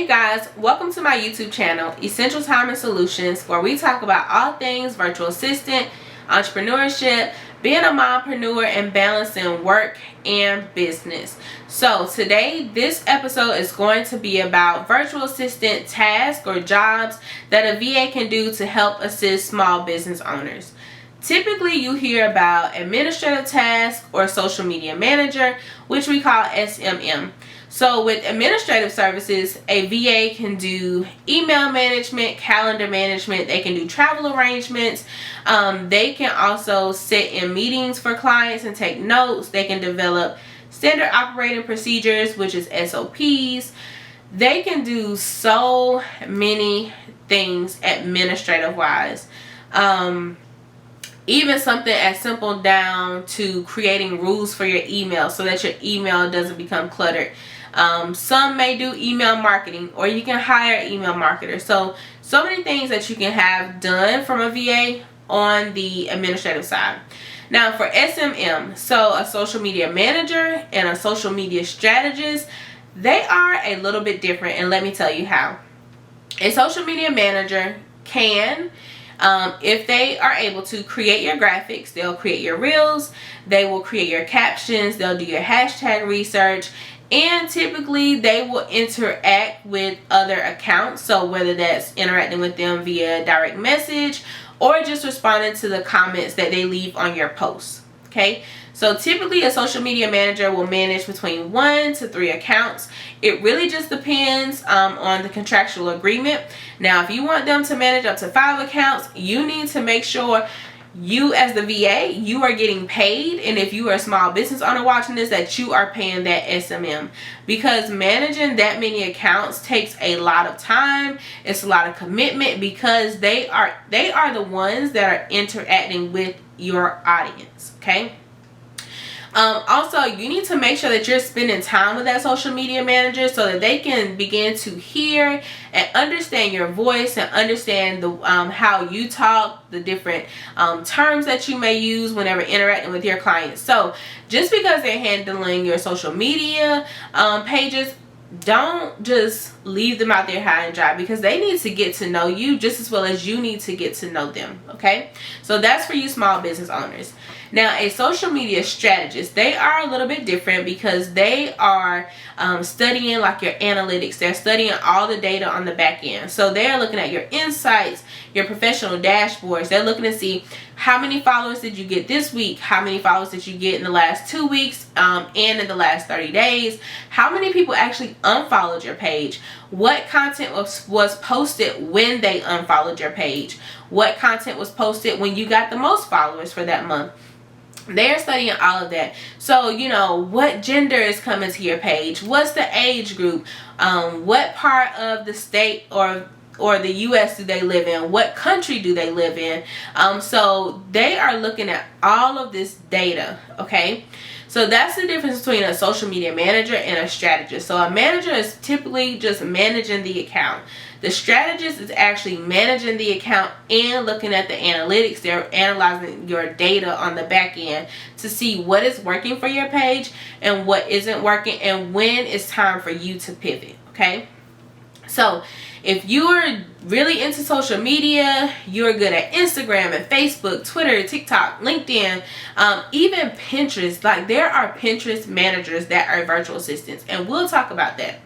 Hey guys, welcome to my YouTube channel, Essential Time and Solutions, where we talk about all things virtual assistant, entrepreneurship, being a mompreneur, and balancing work and business. So today, this episode is going to be about virtual assistant tasks or jobs that a VA can do to help assist small business owners. Typically, you hear about administrative tasks or social media manager, which we call SMM. So with administrative services, a VA can do email management, calendar management, they can do travel arrangements, they can also sit in meetings for clients and take notes, they can develop standard operating procedures, which is SOPs. They can do so many things administrative wise. Even something as simple down to creating rules for your email so that your email doesn't become cluttered. Some may do email marketing, or you can hire an email marketer. So many things that you can have done from a VA on the administrative side. Now for SMM, so a social media manager and a social media strategist, they are a little bit different, and let me tell you how. A social media manager can, if they are able to create your graphics, they'll create your reels, they will create your captions, they'll do your hashtag research, and typically they will interact with other accounts. So whether that's interacting with them via direct message or just responding to the comments that they leave on your posts. Okay, so typically a social media manager will manage between 1 to 3 accounts. It really just depends on the contractual agreement. Now, if you want them to manage up to 5 accounts, you need to make sure you as the VA, you are getting paid, and if you are a small business owner watching this, that you are paying that SMM, because managing that many accounts takes a lot of time. It's a lot of commitment, because they are the ones that are interacting with your audience. Okay, also you need to make sure that you're spending time with that social media manager so that they can begin to hear and understand your voice and understand the how you talk, the different terms that you may use whenever interacting with your clients. So just because they're handling your social media pages, don't just leave them out there high and dry, because they need to get to know you just as well as you need to get to know them. Okay, so that's for you small business owners. Now, a social media strategist, they are a little bit different, because they are studying like your analytics. They're studying all the data on the back end. So they're looking at your insights, your professional dashboards. They're looking to see how many followers did you get this week, how many followers did you get in the last 2 weeks, and in the last 30 days, how many people actually unfollowed your page, what content was posted when they unfollowed your page, what content was posted when you got the most followers for that month. They're studying all of that. So, you know, what gender is coming to your page, what's the age group, what part of the state or the US do they live in, what country do they live in. So they are looking at all of this data. Okay, so that's the difference between a social media manager and a strategist. So a manager is typically just managing the account. The strategist is actually managing the account and looking at the analytics. They're analyzing your data on the back end to see what is working for your page and what isn't working, and when it's time for you to pivot. Okay, so if you're really into social media, you're good at Instagram and Facebook, Twitter, TikTok, LinkedIn, even Pinterest. Like, there are Pinterest managers that are virtual assistants, and we'll talk about that.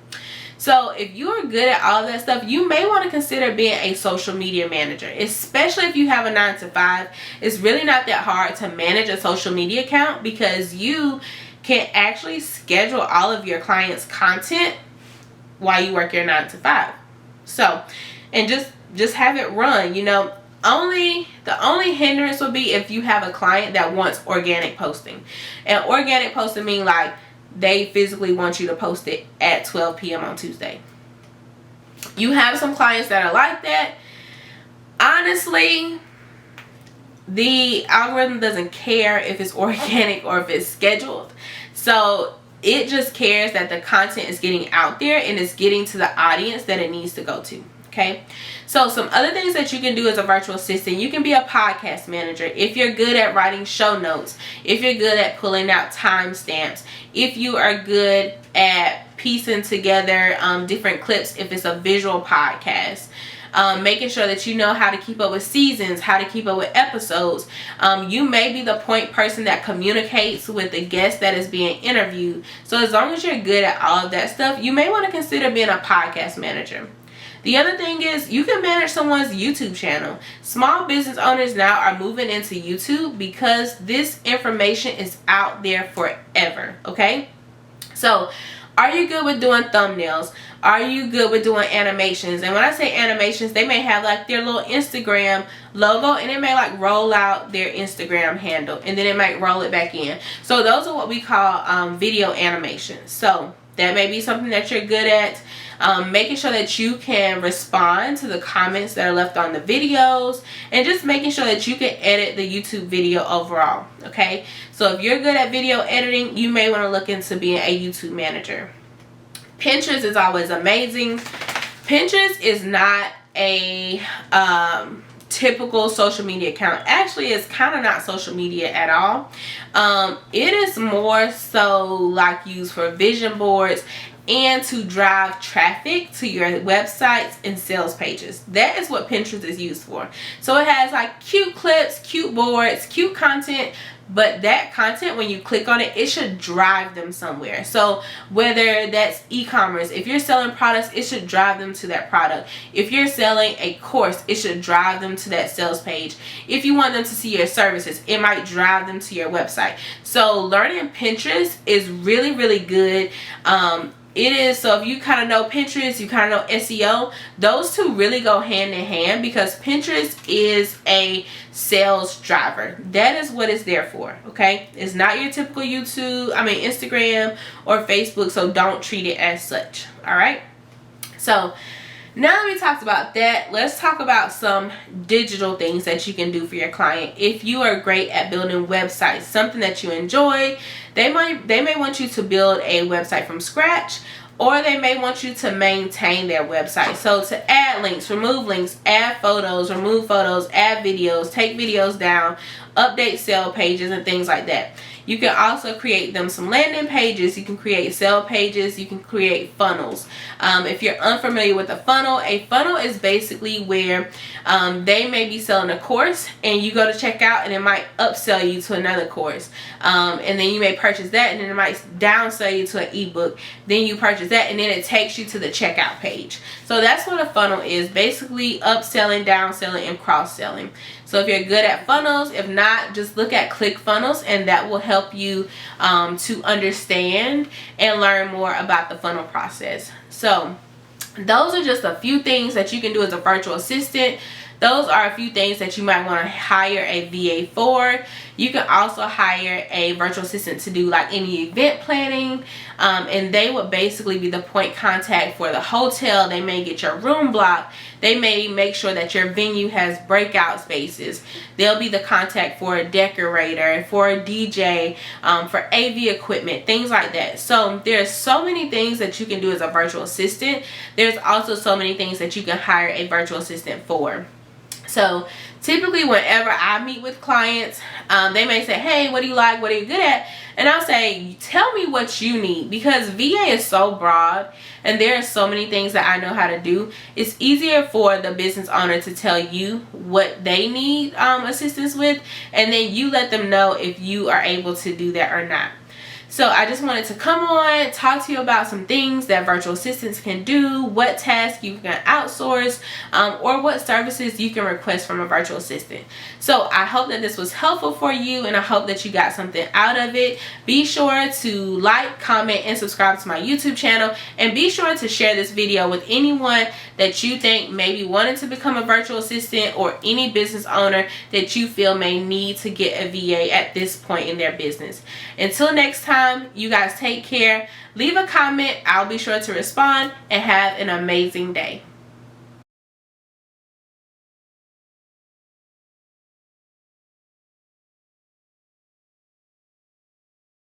So if you're good at all of that stuff, you may want to consider being a social media manager, especially if you have a 9 to 5. It's really not that hard to manage a social media account, because you can actually schedule all of your clients' content while you work your 9 to 5. So, and just have it run. You know, the only hindrance would be if you have a client that wants organic posting. And organic posting mean like they physically want you to post it at 12 p.m. on Tuesday. You have some clients that are like that. Honestly, the algorithm doesn't care if it's organic or if it's scheduled. So it just cares that the content is getting out there and it's getting to the audience that it needs to go to. Okay, so some other things that you can do as a virtual assistant, you can be a podcast manager. If you're good at writing show notes, if you're good at pulling out timestamps, if you are good at piecing together different clips, if it's a visual podcast, making sure that you know how to keep up with seasons, how to keep up with episodes. You may be the point person that communicates with the guest that is being interviewed. So as long as you're good at all of that stuff, you may want to consider being a podcast manager. The other thing is you can manage someone's YouTube channel. Small business owners now are moving into YouTube because this information is out there forever, okay? So are you good with doing thumbnails? Are you good with doing animations? And when I say animations, they may have like their little Instagram logo, and it may like roll out their Instagram handle, and then it might roll it back in. So those are what we call video animations. So that may be something that you're good at. Making sure that you can respond to the comments that are left on the videos, and just making sure that you can edit the YouTube video overall. Okay, so if you're good at video editing, you may want to look into being a YouTube manager. Pinterest is always amazing. Pinterest is not a typical social media account. Actually, it's kind of not social media at all. It is more so like used for vision boards and to drive traffic to your websites and sales pages. That is what Pinterest is used for. So it has like cute clips, cute boards, cute content, but that content, when you click on it, it should drive them somewhere. So whether that's e-commerce, if you're selling products, it should drive them to that product. If you're selling a course, it should drive them to that sales page. If you want them to see your services, it might drive them to your website. So learning Pinterest is really, really good. It is, so if you kind of know Pinterest, you kind of know SEO, those two really go hand in hand, because Pinterest is a sales driver. That is what it's there for, okay? It's not your typical Instagram or Facebook, so don't treat it as such, all right? So now that we talked about that, let's talk about some digital things that you can do for your client. If you are great at building websites, something that you enjoy, they may want you to build a website from scratch, or they may want you to maintain their website. So to add links, remove links, add photos, remove photos, add videos, take videos down, update sale pages, and things like that. You can also create them some landing pages. You can create sale pages. You can create funnels. If you're unfamiliar with a funnel is basically where they may be selling a course, and you go to check out, and it might upsell you to another course. And then you may purchase that, and then it might downsell you to an ebook. Then you purchase that, and then it takes you to the checkout page. So that's what a funnel is, basically upselling, downselling, and cross-selling. So if you're good at funnels, if not, just look at ClickFunnels, and that will help you to understand and learn more about the funnel process. So those are just a few things that you can do as a virtual assistant. Those are a few things that you might want to hire a VA for. You can also hire a virtual assistant to do like any event planning, and they would basically be the point contact for the hotel. They may get your room blocked. They may make sure that your venue has breakout spaces. They'll be the contact for a decorator, for a DJ, for AV equipment, things like that. So there's so many things that you can do as a virtual assistant. There's also so many things that you can hire a virtual assistant for. So typically whenever I meet with clients, they may say, hey, what do you like? What are you good at? And I'll say, tell me what you need, because VA is so broad and there are so many things that I know how to do. It's easier for the business owner to tell you what they need assistance with, and then you let them know if you are able to do that or not. So I just wanted to come on, talk to you about some things that virtual assistants can do, what tasks you can outsource, or what services you can request from a virtual assistant. So I hope that this was helpful for you, and I hope that you got something out of it. Be sure to like, comment, and subscribe to my YouTube channel, and be sure to share this video with anyone that you think maybe wanted to become a virtual assistant, or any business owner that you feel may need to get a VA at this point in their business. Until next time, you guys take care. Leave a comment. I'll be sure to respond, and have an amazing day.